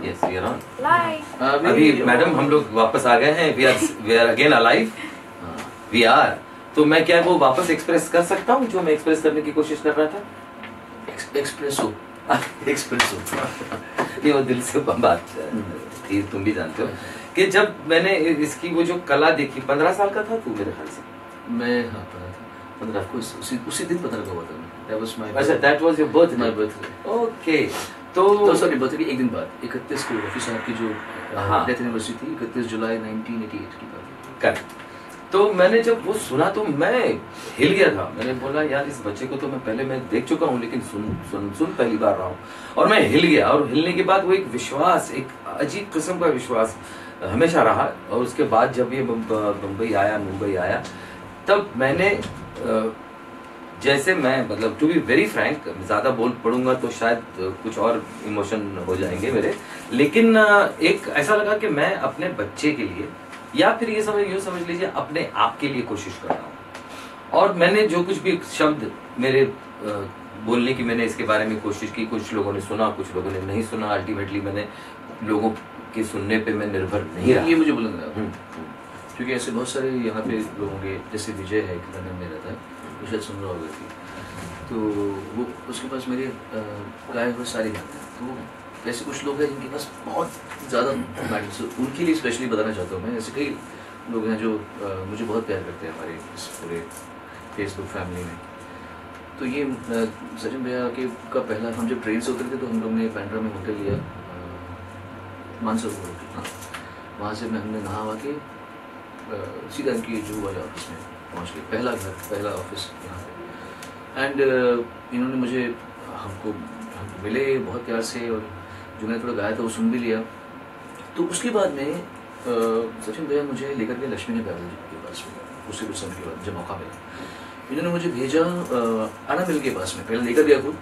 Yes, we are on. Live. अभी madam हम लोग वापस आ गए हैं. We are again alive. We are. तो मैं क्या वो वापस एक्सप्रेस कर सकता हूँ जो मैं एक्सप्रेस करने की कोशिश कर रहा था? एक्सप्रेसो. ये वो दिल से बात थी, तुम भी जानते हो कि जब मैंने इसकी वो जो कला देखी, 15 साल का था तू मेरे ख्याल से. मैं हाँ पता था 15 को उसी दिन पता लगा हुआ था. That was my. अच्छा, that was your birthday. My birthday. Okay. तो सॉरी बर्थडे के एक दिन बाद 31 को रफी साहब की जो डेथ एनिवर्सरी थी 31 जुलाई 1988 की बात. करेक्ट. तो मैंने जब वो सुना तो मैं हिल गया था. मैंने बोला यार इस बच्चे को तो मैं पहले देख चुका हूँ लेकिन सुन पहली बार रहा हूँ. और मैं हिल गया. और हिलने के बाद वो एक विश्वास, एक अजीब किस्म का विश्वास हमेशा रहा. और उसके बाद जब ये मुंबई आया तब मैंने जैसे मैं मतलब टू बी वेरी फ्रैंक, ज़्यादा बोल पड़ूंगा तो शायद कुछ और इमोशन हो जाएंगे मेरे, लेकिन एक ऐसा लगा कि मैं अपने बच्चे के लिए या फिर ये समझ लीजिए अपने आप के लिए कोशिश कर रहा हूँ. और मैंने जो कुछ भी शब्द मेरे बोलने की मैंने इसके बारे में कोशिश की, कुछ लोगों ने सुना, कुछ लोगों ने नहीं सुना. अल्टीमेटली मैंने लोगों के सुनने पे मैं निर्भर नहीं रहा. ये मुझे बोलना क्योंकि ऐसे बहुत सारे यहाँ पे लोग होंगे, जैसे विजय है लंदन में रहता है, वो शायद सुन रहा होगा कि तो वो उसके पास मेरे गाए हुए सारे गाते हैं. तो ऐसे कुछ लोग हैं जिनके पास बहुत ज़्यादा मैटर्स, उनके लिए स्पेशली बताना चाहता हूँ मैं. ऐसे कई लोग हैं जो मुझे बहुत प्यार करते हैं हमारे इस पूरे फेसबुक फैमिली में. तो ये सचिन भैया का पहला, हम जब ट्रेन से उतरे थे तो हम लोग ने बैंड्रा में होटल लिया, मानसरोवर होटल. हाँ, वहाँ से हमने नहा वहा के सीधा इनकी जू वाले ऑफिस में पहुँच गए. पहला घर, पहला ऑफिस यहाँ पे. एंड इन्होंने मुझे हमको मिले बहुत प्यार से, और जो मैंने थोड़ा गाया था वो सुन भी लिया. तो उसके बाद में सचिन भैया मुझे लेकर गए लक्ष्मी ने प्यार के पास में. उससे कुछ समय के बाद जब मौका मिला इन्होंने मुझे भेजा आना मिल के पास में. पहले लेकर गया खुद,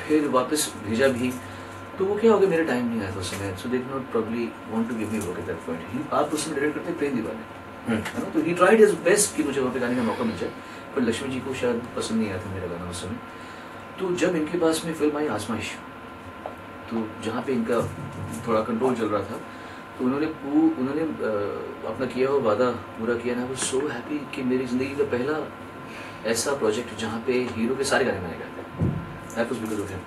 फिर वापस भेजा भी. तो वो क्या हो गया, मेरा टाइम नहीं आया था उस समय. So they did not probably want to give me work at that point. आप उस समय डायरेक्ट करते प्रेम दीवाने, है ना. तो ही ट्राइड हिज बेस्ट कि मुझे वहाँ पे गाने का मौका मिल जाए, पर लक्ष्मी जी को शायद पसंद नहीं आया था मेरा गाना उस समय. तो जब इनके पास में फिल्म आई आजमाइश, तो जहाँ पे इनका थोड़ा कंट्रोल चल रहा था, तो उन्होंने अपना किया हुआ वादा पूरा किया. ना वो सो हैप्पी कि मेरी ज़िंदगी का पहला ऐसा प्रोजेक्ट जहाँ पे हीरो के सारे गाने मैंने गाए थे. That was because of him.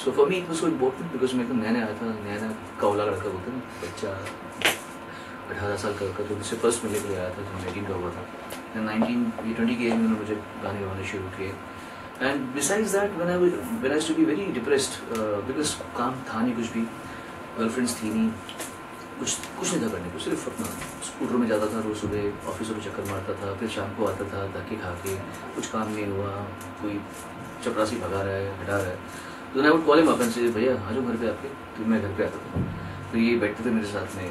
So for me it was so important because मैं एकदम नया आया था, नया कौला लड़का बोलते हैं, बच्चा 18 साल का. तो मुझसे फर्स्ट मिलने के लिए आया था जब 18 का हुआ था. 20 की एज में उन्होंने मुझे गाने गाने शुरू किए. And besides that when I used to be very depressed because काम था नहीं, कुछ भी गर्लफ्रेंड्स थी नहीं, कुछ नहीं था करने को. सिर्फ अपना स्कूटर में जाता था रोज़ सुबह, ऑफिस में चक्कर मारता था, फिर शाम को आता था धक्के खा के, कुछ काम नहीं हुआ, कोई चपरासी भगा रहा है, हटा रहा है. तो I would call him up and से भैया आ जाओ घर पे आपके. तो मैं घर पे आता था, तो ये बैठते थे मेरे साथ में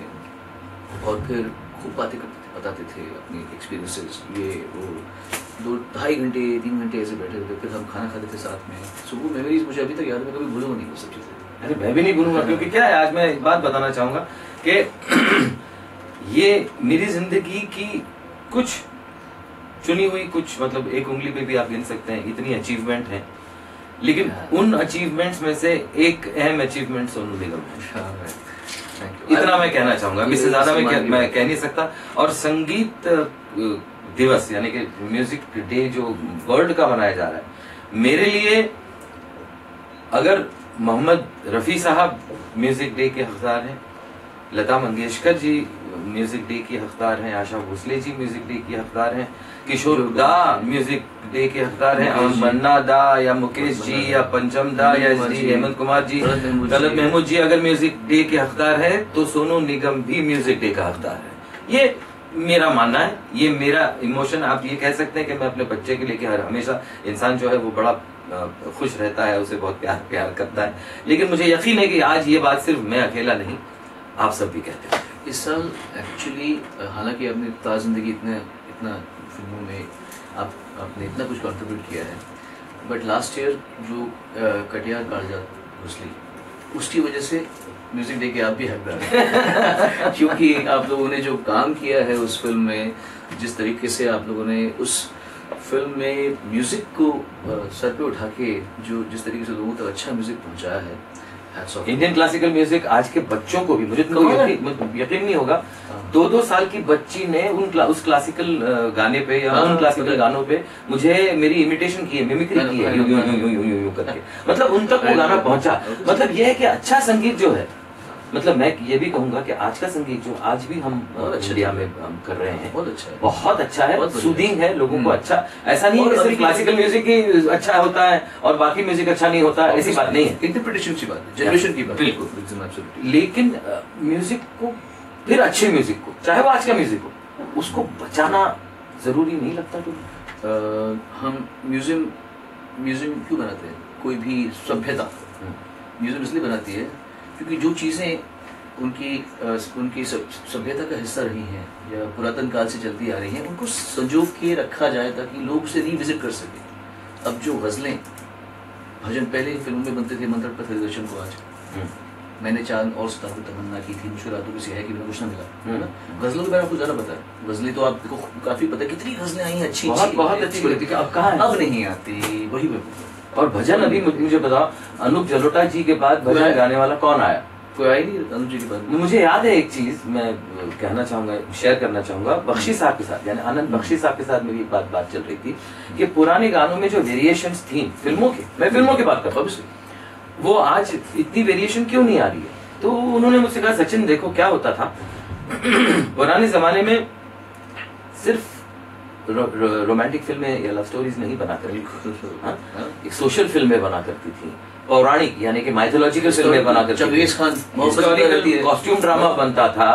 और फिर खूब बातें बताते थे अपनी एक्सपीरियंसेस, ये वो. 2-2.5 घंटे 3 घंटे ऐसे बैठे होते. फिर हम खाना खाते थे साथ में. सो वो मेमोरीज मुझे अभी तक याद है, मैं कभी भूलूंगा नहीं वो सब चीज़ें. अरे मैं भी नहीं भूलूंगा, क्योंकि क्या है, आज मैं एक बात बताना चाहूंगा कि ये मेरी जिंदगी की कुछ चुनी हुई, कुछ मतलब एक उंगली पे भी आप गिन सकते हैं इतनी अचीवमेंट है, लेकिन उन अचीवमेंट्स में से एक अहम अचीवमेंट सोनू निगम है. इतना मैं कहना चाहूंगा, इससे ज्यादा मैं कह नहीं सकता. और संगीत दिवस यानी कि म्यूजिक डे जो वर्ल्ड का मनाया जा रहा है, मेरे लिए अगर मोहम्मद रफ़ी साहब म्यूजिक डे के हकदार हैं, लता मंगेशकर जी म्यूजिक डे की हकदार हैं, आशा भोसले जी म्यूजिक डे की हकदार हैं, किशोर दा म्यूजिक डे के हकदार हैं, मन्ना दा या मुकेश जी या पंचम दा या हेमंत कुमार जी, तलत महमूद जी अगर म्यूजिक डे के हकदार है तो सोनू निगम भी म्यूजिक डे का हकदार है. ये मेरा मानना है, ये मेरा इमोशन. आप ये कह सकते हैं कि मैं अपने बच्चे के लिए हमेशा इंसान जो है वो बड़ा खुश रहता है, उसे बहुत प्यार करता है, लेकिन मुझे यकीन है कि आज ये बात सिर्फ मैं अकेला नहीं, आप सब भी कहते हैं. इस साल एक्चुअली हालांकि आपने ताज़ जिंदगी इतना फिल्मों में आपने इतना कुछ कंट्रीब्यूट किया है, बट लास्ट ईयर जो कटियार कागजात घुसली, उसकी वजह से म्यूजिक डे के आप भी हकदार हैं. क्योंकि आप लोगों ने जो काम किया है उस फिल्म में, जिस तरीके से आप लोगों ने उस फिल्म में म्यूजिक को सर पे उठा के जिस तरीके से लोगों तक अच्छा म्यूजिक पहुंचाया है, इंडियन क्लासिकल म्यूजिक आज के बच्चों को भी, मुझे तो यकीन नहीं होगा, 2-2 साल की बच्ची ने उस क्लासिकल गाने पे या उन क्लासिकल गानों पे मुझे मेरी इमिटेशन की है, मिमिक्री की है, यूं करके, मतलब उन तक वो गाना पहुंचा। मतलब ये है कि अच्छा संगीत जो है, मतलब मैं ये भी कहूंगा कि आज का संगीत जो आज भी हम इंडिया में हम कर रहे हैं बहुत अच्छा है, सूदिंग है लोगों को। अच्छा, ऐसा नहीं है कि सिर्फ क्लासिकल म्यूजिक ही अच्छा होता है और बाकी म्यूजिक अच्छा नहीं होता, ऐसी बात नहीं है, इंटरप्रिटेशन की बात है, जनरेशन की बात, बिल्कुल। लेकिन म्यूजिक को, फिर अच्छे म्यूजिक को, चाहे वो आज का म्यूजिक हो, उसको बचाना जरूरी नहीं लगता? तो हम म्यूजियम क्यों बनाते हैं? कोई भी सभ्यता म्यूजियम इसलिए बनाती है क्योंकि जो चीज़ें उनकी सभ्यता का हिस्सा रही हैं या पुरातन काल से चलती आ रही हैं, उनको संजो के रखा जाए ताकि लोग उसे रिविजिट कर सकें। अब जो गज़लें, भजन पहले फिल्मों में बनते थे, मंत्र पर दर्शन को आज मैंने चांद और सितारों की तमन्ना की थी, मुझे रातों की सियाह की बिना कुछ ना मिला, है ना। गज़लों के बारे में आपको ज़्यादा पता है, गज़लें तो आपको काफ़ी पता है, कितनी गज़लें आई हैं अच्छी, बहुत अच्छी लगती है। अब कहाँ है? अब नहीं आती, वही और भजन अभी मुझे बताओ, अनूप जलोटा जी के बाद भजन गाने वाला कौन आया? कोई आई नहीं अनूप जी के बाद। मुझे याद है एक चीज मैं कहना चाहूंगा, शेयर करना चाहूंगा, बख्शी साहब के साथ, यानी आनंद बख्शी साहब के साथ मेरी एक बात चल रही थी कि पुराने गानों में जो वेरिएशंस थी फिल्मों के, मैं फिल्मों की बात कर रहा हूँ, वो आज इतनी वेरिएशन क्यों नहीं आ रही है? तो उन्होंने मुझसे कहा, सचिन देखो क्या होता था पुराने जमाने में, सिर्फ रोमांटिक फिल्में या लव स्टोरीज नहीं बना करती, एक सोशल फिल्में बना करती थी, पौराणिक यानी कि माइथोलॉजिकल फिल्में बना करती थी, हिस्टोरिकल कॉस्ट्यूम ड्रामा बनता था,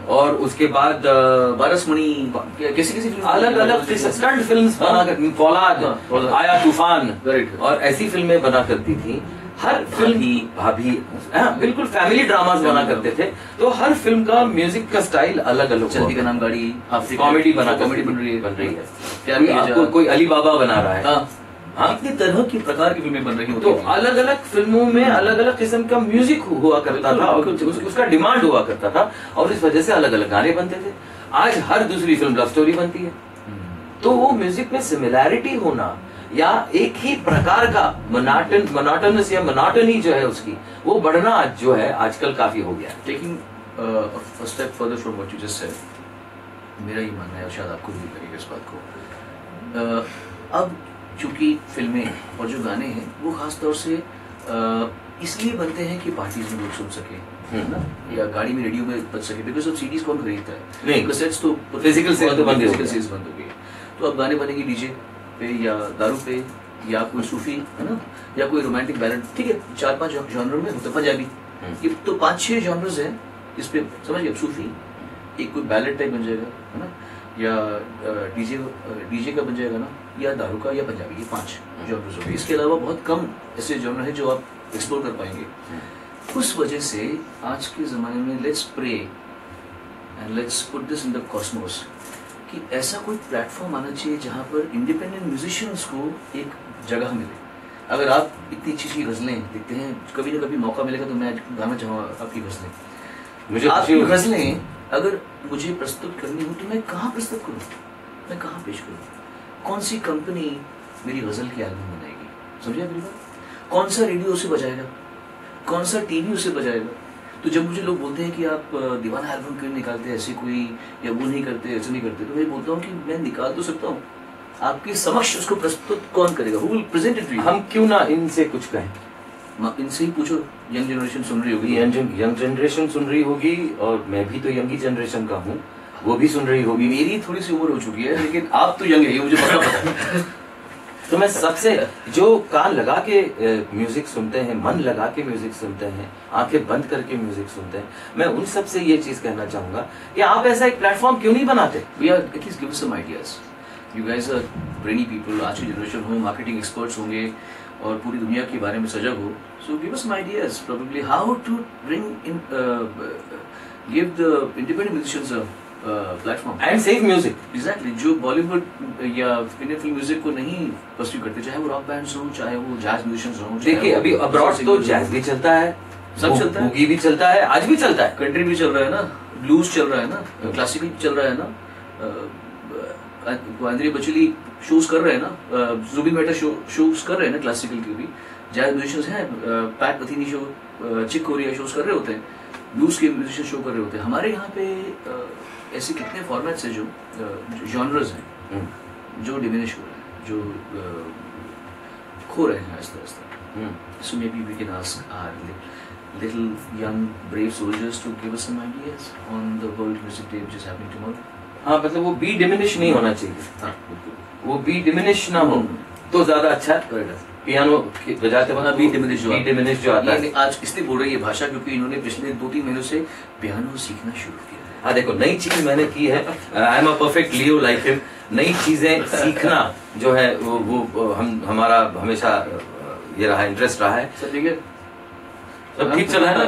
और उसके बाद बारसमणि, किसी अलग अलग स्टंट फिल्म्स बना कर, फौलाद, आया तूफान, और ऐसी फिल्में बना करती थी। हर फिल्म ही भाभी, बिल्कुल फैमिली ड्रामास बना करते थे, तो हर फिल्म का म्यूजिक का स्टाइल अलग अलग, चलती का नाम गाड़ी, कॉमेडी बन रही है, आपको कोई अली बाबा बना रहा है, कितनी तरह की प्रकार की फिल्में बन रही होती तो अलग अलग फिल्मों में अलग अलग किस्म का म्यूजिक हुआ करता था, और उसका डिमांड हुआ करता था, और इस वजह से अलग अलग गाने बनते थे। आज हर दूसरी फिल्म लव स्टोरी बनती है, तो वो म्यूजिक में सिमिलैरिटी होना या एक ही प्रकार का मोनोटोनस या मोनोटोनी जो है उसकी, वो बढ़ना जो है आजकल काफी हो गया। Taking a step further from what you just said, मेरा ये मानना है, और शायद आपको भी लगेगा इस बात को, अब चूंकि फिल्में और जो गाने हैं वो खास तौर से इसलिए बनते हैं कि पार्टीज में लोग सुन सके, है ना, या गाड़ी में रेडियो में बज सके, बिकॉज अब सीडीज कौन खरीदता है, नहीं, कैसेट्स तो फिजिकल सेल्स बंद हो गई, तो अब गाने बनेंगे डीजे पे या दारू पे या कोई सूफी, है ना, या कोई रोमांटिक बैलेड, ठीक है, 4-5 जॉनर में होता है, पंजाबी, ये तो 5-6 जॉनर्स हैं इस पे, समझिए, सूफी एक कोई बैलेड टाइप बन जाएगा, है ना, या डीजे का बन जाएगा ना, या दारू का या पंजाबी, ये 5 जॉनर्स हो गए। इसके अलावा बहुत कम ऐसे जॉनर है जो आप एक्सप्लोर कर पाएंगे। उस वजह से आज के ज़माने में let's pray and let's put this in the cosmos कि ऐसा कोई प्लेटफॉर्म आना चाहिए जहाँ पर इंडिपेंडेंट म्यूजिशियंस को एक जगह मिले। अगर आप इतनी अच्छी गज़लें लिखते हैं, कभी ना कभी मौका मिलेगा तो मैं गाना चाहूँगा आपकी गज़लें, मुझे आपकी गज़लें अगर मुझे प्रस्तुत करनी हो तो मैं कहाँ प्रस्तुत करूँ, मैं कहाँ पेश करूँ, कौन सी कंपनी मेरी गज़ल की एल्बम बनाएगी, समझिए मेरी बात, कौन सा रेडियो उसे बजाएगा, कौन सा टीवी उसे बजाएगा। तो जब मुझे लोग बोलते हैं कि आप दीवाना एल्बम क्यों निकालते हैं, ऐसे कोई या वो नहीं करते, ऐसे नहीं करते, तो मैं बोलता हूँ कि मैं निकाल तो सकता हूँ, आपके समक्ष उसको प्रस्तुत कौन करेगा, who will present it to you? हम क्यों ना इनसे कुछ कहें, इनसे ही पूछो, यंग जनरेशन सुन रही होगी, यंग जनरेशन सुन रही होगी, और मैं भी तो यंग जनरेशन का हूँ, वो भी सुन रही होगी। मेरी थोड़ी सी उम्र हो चुकी है, लेकिन आप तो यंग है, ये मुझे पता है। तो मैं सबसे, जो कान लगा के म्यूजिक सुनते हैं, मन लगा के म्यूजिक सुनते हैं, आंखें बंद करके म्यूजिक सुनते हैं, मैं उन सब से ये चीज कहना चाहूंगा कि आप ऐसा एक प्लेटफॉर्म क्यों नहीं बनाते। We are at least give us some ideas. You guys are brainy people, आज की जनरेशन हो, मार्केटिंग एक्सपर्ट्स होंगे और पूरी दुनिया के बारे में सजग हो, so give us some ideas probably how to bring in give the independent musicians a platform and save music. Exactly, जो बॉलीवुड या इंडियन फिल्म म्यूजिक को नहीं परस्यू करते, चाहे वो रॉक बैंड्स हो, चाहे वो जैज म्यूजिशियंस हो। देखिए अभी अब्रॉड तो जैज भी चलता है, सब चलता है, बूगी भी चलता है, आज भी चलता है, कंट्री भी चल रहा है ना, ब्लूज चल रहा है ना, क्लासिकल चल रहा है ना, आंद्रे बचेली शोज कर रहे हैं ना, जुबिन मेहता शोज कर रहे हैं ना, क्लासिकल के भी जैज म्यूजिशियंस हैं, पैट मथीनी शो चिक कोरिया शोज कर रहे होते हैं, ब्लूज के म्यूजिशियन शो कर रहे होते हैं। हमारे यहाँ पे ऐसे कितने फॉर्मेट्स हैं जो जॉनर्स हैं जो डिमिनिश हो रहे हैं, जो खो रहे हैं Aahista Aahista. So maybe we can ask our little young brave soldiers to give us some ideas on the World Music Day which is happening tomorrow. हाँ, मतलब वो बी डिमिनिश नहीं होना चाहिए। हाँ, बिल्कुल। वो बी डिमिनिश ना हो तो ज्यादा अच्छा है। पियानो बजाते वक्त बी डिमिनिश जो आता है। आज इसलिए बोल रही है भाषा क्योंकि इन्होंने पिछले 2-3 महीनों से पियानो सीखना शुरू किया है। हाँ देखो, नई चीज मैंने की है। I am a perfect Leo like him. नई चीजें सीखना जो है वो हमारा हमेशा ये रहा, इंटरेस्ट रहा है। सब ठीक है, सब ठीक चल रहा है ना?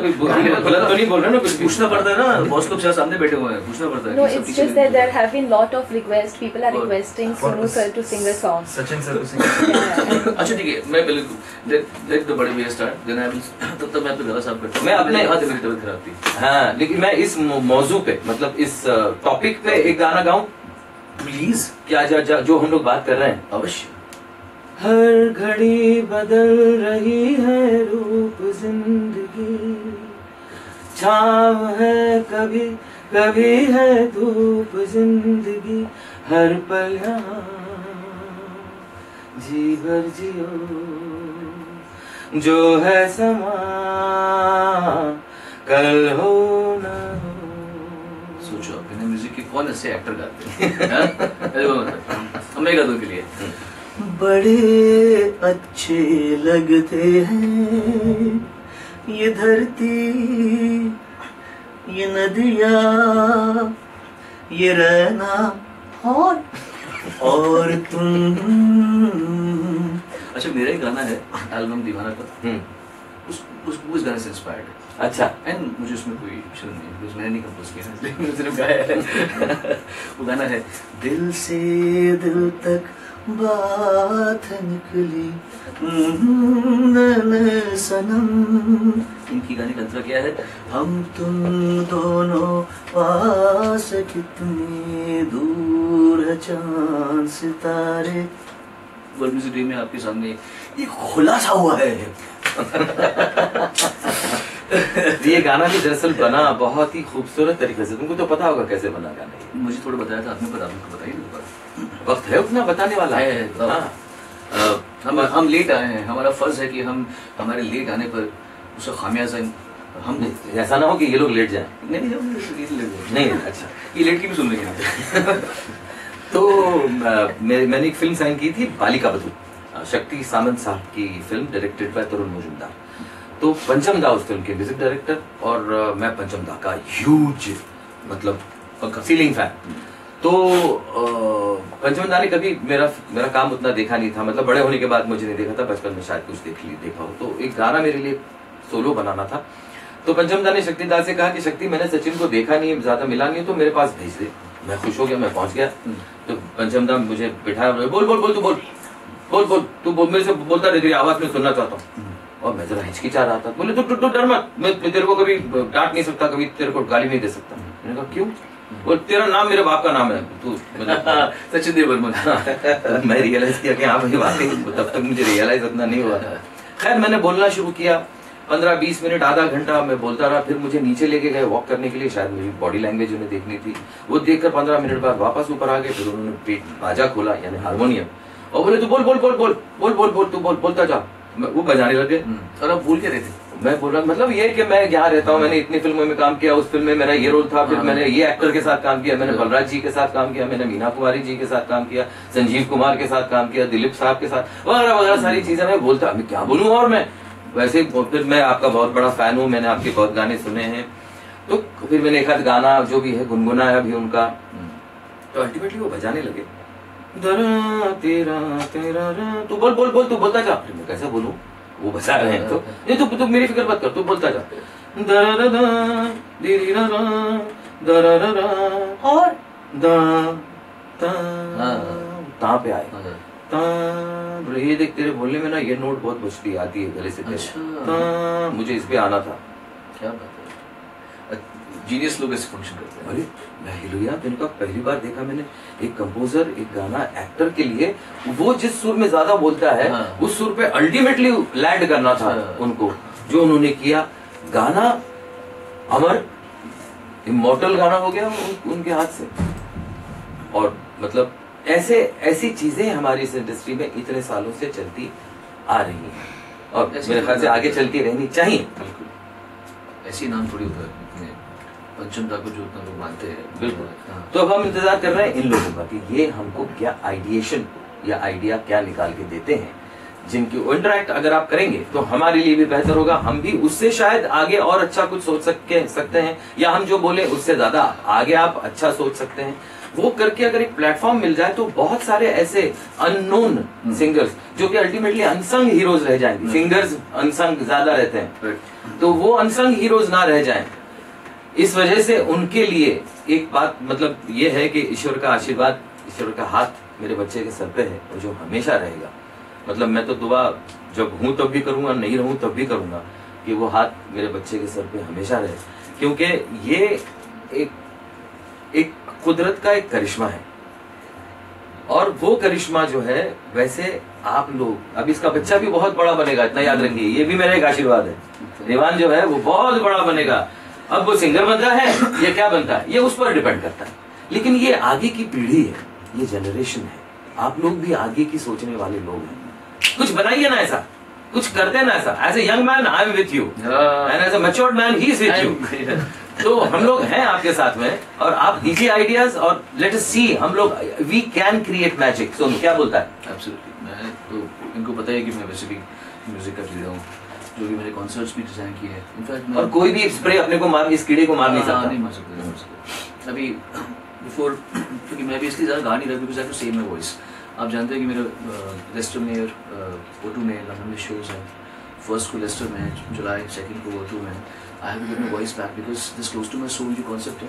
गलत तो नहीं बोल रहे ना? कुछ पूछना पड़ता है ना, बॉस लोग चाहे सामने बैठे हुए हैं, पूछना पड़ता है। No, it's just that there have been lot of requests. People are requesting Sonu sir to sing a song. Sachin sir to sing। अच्छा ठीक है, मैं पहले let the बड़े भैया start, then I will तब तक मैं अपने गला साफ करता हूँ। मैं अपने हाथ मेरी तबीयत खराब थी। हाँ, लेकिन मैं इस मौजू पे, मतलब इस टॉपिक पे एक गाना गाऊं प्लीज? क्या जो हम लोग बात कर रहे हैं। अवश्य। हर घड़ी बदल रही है रूप जिंदगी, छाँव है कभी कभी है धूप जिंदगी, हर पल यहाँ जी भर जियो, जो है समा कल हो न हो। सोचो बिना म्यूजिक के कौन ऐसे एक्टर गाते हैं? मैं गा दूं के लिए। बड़े अच्छे लगते हैं ये धरती, ये नदियाँ, ये रहना और तुम। अच्छा, मेरा एक गाना है एल्बम दीवाना का, उस गाने से इंस्पायर्ड है। अच्छा। एंड मुझे उसमें कोई शर्म नहीं है, बिकॉज़ मैंने नहीं कंपोज किया है, मैंने सिर्फ गाया है। वो गाना है दिल से दिल तक बात निकली सनम। इनकी गाने का अंतरा क्या है? हम तुम दोनों पास कितने दूर है चांद सितारे। वर्ल्ड म्यूजिक डे में आपके सामने ये खुलासा हुआ है। ये गाना भी दरअसल बना बहुत ही खूबसूरत तरीके से। तुमको तो पता होगा कैसे बना गाना। मुझे थोड़ा बताया था आपने, पर आपको बताइए। वक्त है उतना बताने वाला है। हम लेट आए हैं, हमारा फर्ज है कि हम हमारे लेट आने पर उसका खामियाजा हम ऐसा ना हो कि ये लोग लेट जाएं। नहीं, अच्छा ये लेट की भी सुन लेंगे। तो मैंने एक फिल्म साइन की थी, बालिका बधू, शक्ति सामंत साहब की फिल्म, डायरेक्टेड बाय तरुण मुजुमदार। तो पंचम दा उस फिल्म के म्यूजिक डायरेक्टर, और मैं पंचम दा का ह्यूज मतलब सीलिंग फैन। तो पंचम दा ने कभी मेरा काम उतना देखा नहीं था, मतलब बड़े होने के बाद मुझे नहीं देखा था, बचपन में शायद कुछ देखा हो। तो एक गाना मेरे लिए सोलो बनाना था। तो पंचम दा ने शक्ति दा से कहा कि शक्ति, मैंने सचिन को देखा नहीं, ज्यादा मिला नहीं, तो मेरे पास भेज दे। मैं खुश हो गया, मैं पहुंच गया। तो पंचम दा मुझे बिठाया, बोल बोल बोल तू बोल बोल बोल तू बोल, मेरे से बोलता रहे, तेरी आवाज में सुनना चाहता हूँ। और मैं जरा हिचकिचा रहा था। बोले तू डर मत, मैं तेरे को कभी डांट नहीं सकता, कभी तेरे को गाली नहीं दे सकता। मैंने कहा क्यों? बोल तेरा नाम मेरे बाप का नाम है, तू मतलब सचिन देव बर्मन। मैं रियलाइज किया कि हाँ भाई वाकई, तब तक मुझे रियलाइज उतना नहीं हुआ था। खैर मैंने बोलना शुरू किया, 15-20 मिनट आधा घंटा मैं बोलता रहा। फिर मुझे नीचे लेके गए वॉक करने के लिए, शायद मेरी बॉडी लैंग्वेज उन्हें देखनी थी। वो देखकर 15 मिनट बाद वापस ऊपर आ गए। फिर उन्होंने पेट बाजा खोला, यानी हारमोनियम, और बोले तू बोल बोल बोल बोल बोल बोल बोल तू बोलता जा। वो बजाने लगे। और आप भूल के रहे थे? मैं बोल रहा, मतलब ये कि मैं यहाँ रहता हूँ, मैंने इतनी फिल्मों में काम किया, उस फिल्म में मेरा ये रोल था, फिर मैंने ये एक्टर के साथ काम किया, मैंने बलराज जी के साथ काम किया, मैंने मीना कुमारी जी के साथ काम किया, संजीव कुमार के साथ काम किया, दिलीप साहब के साथ, वगैरह वगैरह सारी चीजें मैं बोलता, मैं क्या बोलूँ। और मैं वैसे फिर मैं आपका बहुत बड़ा फैन हूँ, मैंने आपके बहुत गाने सुने हैं। तो फिर मैंने एक आध गाना जो भी है गुनगुनाया भी उनका। तो अल्टीमेटली वो बजाने लगे, दरा तेरा तेरा रा, तू बोल बोल बोल तू बोलता जा। मैं कैसे बोलूं, वो बजा रहे हैं। तो ये तू मेरी फिक्र मत कर, तू बोलता जा। दरा रा रा दीरी रा रा दरा रा रा, और दा ता पे आए। बोले ये देख, तेरे बोलने में ना ये नोट बहुत मुश्किल आती है गले से। अच्छा। मुझे इस पे आना था। क्या बात है, जीनियस लोग ऐसे फंक्शन करते हैं। अरे मैं हिलुया इनका पहली बार देखा मैंने। एक कंपोजर एक गाना एक्टर के लिए, वो जिस सुर में ज्यादा बोलता है, उस सुर पे अल्टीमेटली लैंड करना था उनको, जो उन्होंने किया। गाना अमर इमॉर्टल गाना हो गया उनके हाथ से। और मतलब ऐसी चीजें हमारी इस इंडस्ट्री में इतने सालों से चलती आ रही हैं और मेरे ख्याल से आगे चलती रहनी चाहिए। बिल्कुल ऐसी नाम थोड़ी होता है पंचम दा को जो उतना लोग मानते हैं। बिल्कुल। तो अब हम इंतजार कर रहे हैं इन लोगों का कि ये हमको क्या आइडिएशन या आइडिया क्या निकाल के देते हैं, जिनकी इंटरेक्ट अगर आप करेंगे तो हमारे लिए भी बेहतर होगा, हम भी उससे शायद आगे और अच्छा कुछ सोच सकते हैं, या हम जो बोले उससे ज्यादा आगे आप अच्छा सोच सकते हैं। वो करके अगर एक प्लेटफॉर्म मिल जाए तो बहुत सारे ऐसे अननोन सिंगर्स जो कि अल्टीमेटली अनसंग हीरोज रह जाएंगे। सिंगर्स अनसंग ज्यादा रहते हैं, तो वो अनसंग हीरोज ना रह जाएं। इस वजह से उनके लिए एक बात मतलब ये है कि ईश्वर का आशीर्वाद, ईश्वर का हाथ मेरे बच्चे के सर पे है और जो हमेशा रहेगा। मतलब मैं तो दुआ जब हूं तब भी करूंगा, नहीं रहूं तब भी करूंगा कि वो हाथ मेरे बच्चे के सर पे हमेशा रहे, क्योंकि ये एक कुदरत का एक करिश्मा है। और वो करिश्मा जो है, वैसे आप लोग, अब इसका बच्चा भी बहुत बड़ा बनेगा, इतना याद रखिए, ये भी मेरा एक आशीर्वाद है। रिवान जो है वो बहुत बड़ा बनेगा। अब वो सिंगर बनता है या क्या बनता है ये उस पर डिपेंड करता है, लेकिन ये आगे की पीढ़ी है, ये जनरेशन है। आप लोग भी आगे की सोचने वाले लोग हैं, कुछ बनाइए ना, ऐसा कुछ करते ना ऐसा। As a young man I am with you and as a matured man he is with you. तो हम लोग हैं आपके साथ में और आप दीजिए आइडियाज और लेट अस सी, हम लोग वी कैन क्रिएट मैजिक। सो क्या बोलता है? एब्सोल्युटली। मैं तो इनको पता है कि मैं वैसे भी म्यूजिक का कीड़ा हूँ, जो भी मैंने कॉन्सर्ट्स भी डिजाइन किए हैं। इनफैक्ट और कोई भी स्प्रे अपने को मार, इस कीड़े को मार नहीं सकता। नहीं मार सकते अभी बिफोर, क्योंकि मैं भी इसलिए ज़्यादा गा नहीं रहा because I have to save my voice. आप जानते हैं कि मेरा लेस्टर में O2 में लंदन में शोज है। फर्स्ट को लेस्टर में जुलाई, सेकंड को O2 में। I have to get my voice back because this close to my soul जो कॉन्सेप्ट है,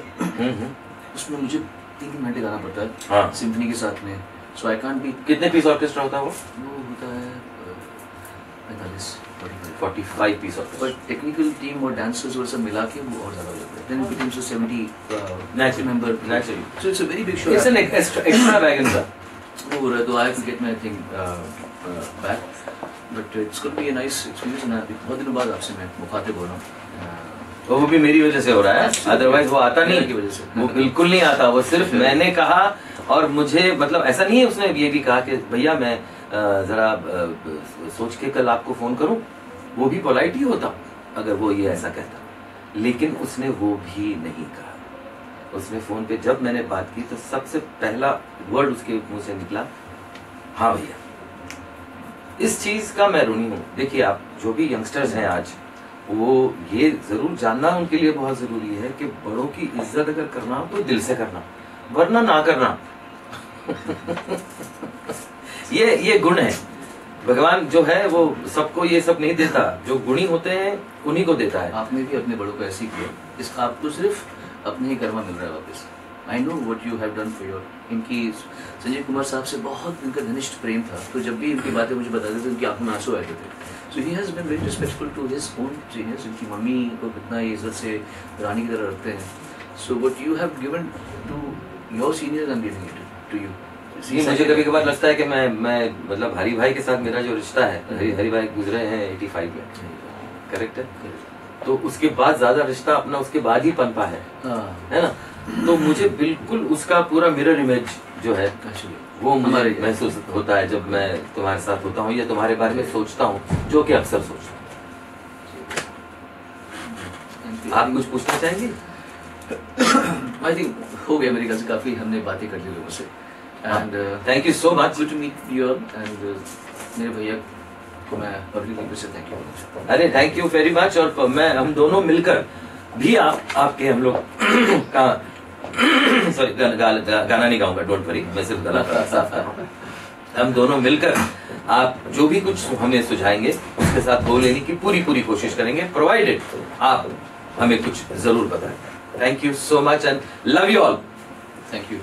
उसमें मुझे 3 घंटे गाना पड़ता है। हाँ। सिम्फनी के साथ में। So I can't be. कितने पीस ऑर्केस्ट्रा होता है वो होता है 45 piece of, but technical team और डांसर्स और सब मिला के वो और ज्यादा हो जाता है। Then it becomes 70 member naturally. So it's a very big show, it's an extravaganza वो हो रहा है। तो I have to get my thing back, but it's gonna be a nice experience. ना बहुत दिनों बाद आपसे मैं मुखातिब हो रहा हूँ। वो भी मेरी वजह से हो रहा है, अदरवाइज वो आता नहीं की वजह से, वो बिल्कुल नहीं आता। वो सिर्फ मैंने कहा और मुझे मतलब ऐसा नहीं है, उसने ये भी कहा कि भैया मैं जरा सोच के कल आपको फोन करूं। वो भी पोलाइट ही होता अगर वो ये ऐसा कहता, लेकिन उसने वो भी नहीं कहा। उसने फोन पे जब मैंने बात की तो सबसे पहला वर्ड उसके मुंह से निकला, हाँ भैया। इस चीज का मैं ऋणी हूँ। देखिए आप जो भी यंगस्टर्स हैं आज, वो ये जरूर जानना उनके लिए बहुत जरूरी है कि बड़ों की इज्जत अगर करना हो तो दिल से करना, वरना ना करना। ये गुण है। भगवान जो है वो सबको ये सब नहीं देता, जो गुणी होते हैं उन्हीं को देता है। आपने भी अपने बड़ों को ऐसे किया, इस आपको सिर्फ अपने ही कर्मा मिल रहा है वापस। I know what you have done for your. इनकी संजय कुमार साहब से बहुत इनका घनिष्ठ प्रेम था, तो जब भी इनकी बातें मुझे बताते थे उनकी आंखों में आंसू आते थे। So he has been very respectful to his own seniors. इनकी मम्मी को कितना इज्जत से रानी की तरह रखते हैं। So what you have given to your seniors I am giving it to you. मुझे कभी कभार लगता है कि मैं मतलब हरी भाई के साथ मेरा जो रिश्ता है, हरी भाई गुजरे हैं 85 में, करेक्ट है, तो उसके बाद ज्यादा रिश्ता अपना उसके बाद ही पनपा है ना। तो मुझे बिल्कुल उसका पूरा मिरर इमेज जो है वो मुझे महसूस होता है जब मैं तुम्हारे साथ होता हूँ या तुम्हारे बारे में सोचता हूँ, जो कि अक्सर सोचता हूँ। आप कुछ पूछना चाहेंगे? आई थिंक हो गया मेरे ख्याल से, काफी हमने बातें कर ली लोगों से। And thank you so much, good to meet you all. And मेरे भैया को मैं पब्लिकली से थैंक यू। अरे थैंक यू वेरी मच। और मैं हम दोनों मिलकर भी आपके हम लोग का सॉरी गाना नहीं गाऊंगा, डोंट वरी, मैं सिर्फ गला साफ कर रहा हूँ। हम दोनों मिलकर आप जो भी कुछ हमें सुझाएंगे उसके साथ हो लेने की पूरी कोशिश करेंगे, प्रोवाइडेड आप हमें कुछ जरूर बताएं। Thank you so much and love you all. Thank you.